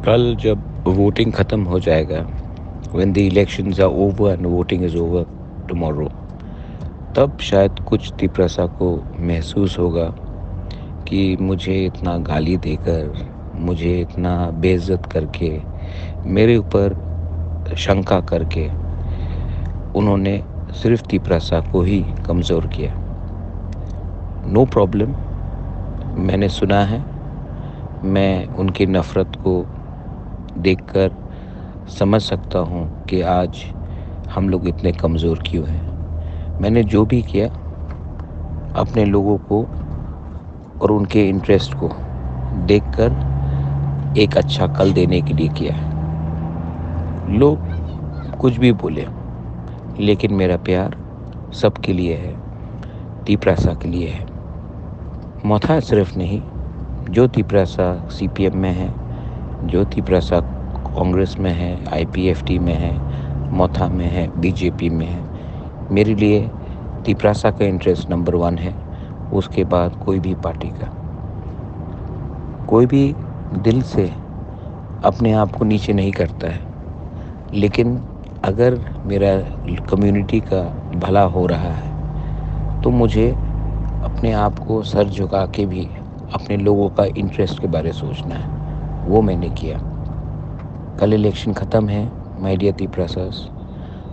कल जब वोटिंग ख़त्म हो जाएगा, when the elections are over and voting is over tomorrow, तब शायद कुछ तिपरासा को महसूस होगा कि मुझे इतना गाली देकर, मुझे इतना बेइज्जत करके, मेरे ऊपर शंका करके उन्होंने सिर्फ़ तिपरासा को ही कमज़ोर किया। नो प्रॉब्लम, मैंने सुना है, मैं उनकी नफ़रत को देखकर समझ सकता हूँ कि आज हम लोग इतने कमज़ोर क्यों हैं। मैंने जो भी किया अपने लोगों को और उनके इंटरेस्ट को देखकर एक अच्छा कल देने के लिए किया है। लोग कुछ भी बोले, लेकिन मेरा प्यार सबके लिए है, तिपरासा के लिए है। मोथा सिर्फ नहीं, जो तिपरासा सीपीएम में है, जो तिपरासा कांग्रेस में है, आईपीएफटी में है, मोथा में है, बीजेपी में है, मेरे लिए तिपरासा का इंटरेस्ट नंबर 1 है। उसके बाद कोई भी पार्टी का। कोई भी दिल से अपने आप को नीचे नहीं करता है, लेकिन अगर मेरा कम्युनिटी का भला हो रहा है तो मुझे अपने आप को सर झुका के भी अपने लोगों का इंटरेस्ट के बारे सोचना है। वो मैंने किया। कल इलेक्शन ख़त्म है माय डियर तिपरासास।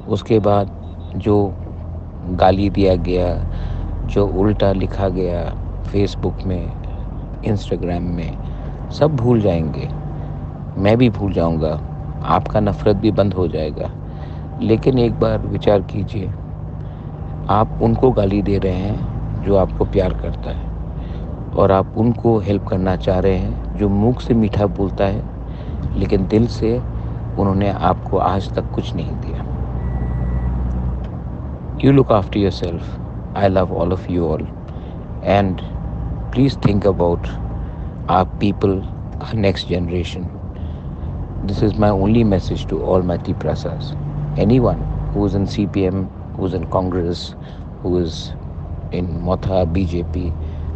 उसके बाद जो गाली दिया गया, जो उल्टा लिखा गया फेसबुक में, इंस्टाग्राम में, सब भूल जाएंगे। मैं भी भूल जाऊंगा, आपका नफ़रत भी बंद हो जाएगा। लेकिन एक बार विचार कीजिए, आप उनको गाली दे रहे हैं जो आपको प्यार करता है, और आप उनको हेल्प करना चाह रहे हैं जो मुख से मीठा बोलता है, लेकिन दिल से उन्होंने आपको आज तक कुछ नहीं दिया। You look after yourself. I love all of you all. And please think about our people, our next generation. This is my only message to all my Tiprasas. Anyone who is in CPM, who is in Congress, who is in Motha, BJP,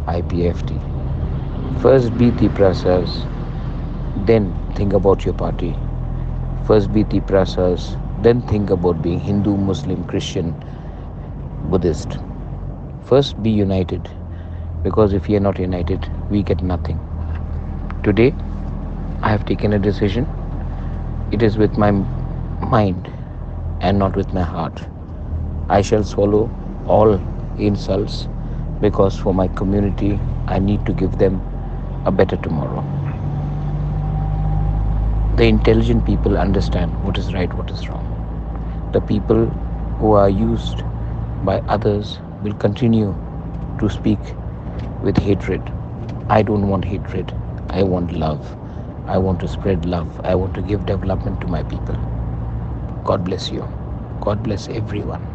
IPFT, first be Tiprasas, then think about your party. First be Tiprasas, then think about being Hindu, Muslim, Christian, Buddhist. First be united, because if we are not united, we get nothing. Today, I have taken a decision. It is with my mind and not with my heart. I shall swallow all insults, because for my community, I need to give them a better tomorrow. The intelligent people understand what is right, what is wrong. The people who are used by others will continue to speak with hatred. I don't want hatred. I want love. I want to spread love. I want to give development to my people. God bless you. God bless everyone.